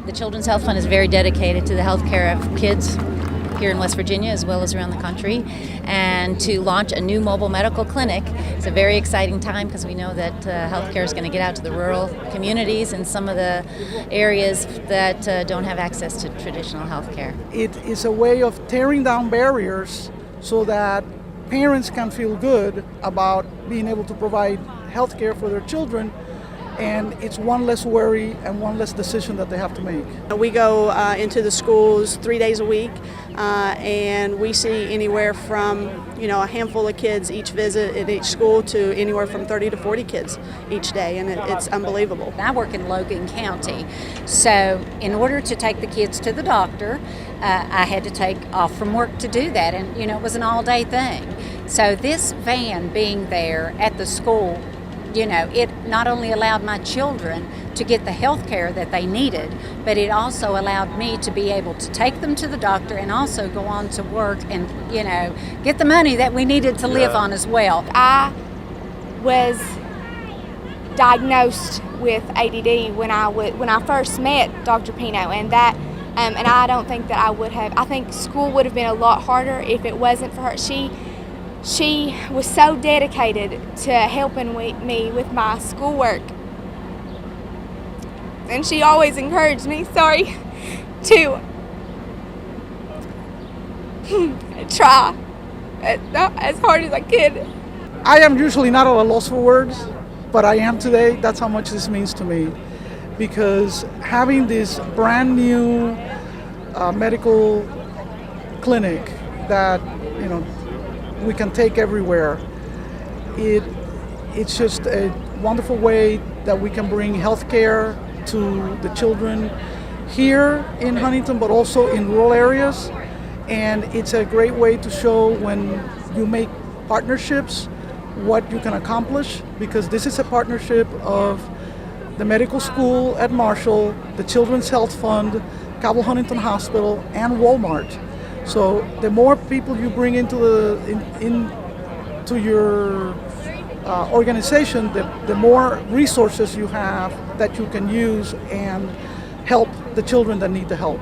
The Children's Health Fund is very dedicated to the health care of kids here in West Virginia as well as around the country, and to launch a new mobile medical clinic. It's a very exciting time because we know that healthcare is going to get out to the rural communities and some of the areas that don't have access to traditional healthcare. It is a way of tearing down barriers so that parents can feel good about being able to provide healthcare for their children, and it's one less worry and one less decision that they have to make. We go into the schools 3 days a week, and we see anywhere from a handful of kids each visit at each school to anywhere from 30 to 40 kids each day, and it's unbelievable. I work in Logan County, so in order to take the kids to the doctor, I had to take off from work to do that, and it was an all-day thing. So this van being there at the school, it not only allowed my children to get the health care that they needed, but it also allowed me to be able to take them to the doctor and also go on to work and, get the money that we needed to live on as well. I was diagnosed with ADD when I first met Dr. Pino, and I don't think that I would have. I think school would have been a lot harder if it wasn't for her. She was so dedicated to helping me with my schoolwork, and she always encouraged me, to try as hard as I could. I am usually not at a loss for words, but I am today. That's how much this means to me, because having this brand new medical clinic that we can take everywhere, it's just a wonderful way that we can bring health care to the children here in Huntington, but also in rural areas. And it's a great way to show when you make partnerships what you can accomplish, because this is a partnership of the medical school at Marshall, the Children's Health Fund, Cabell Huntington Hospital, and Walmart. So the more people you bring into your organization, the more resources you have that you can use and help the children that need the help.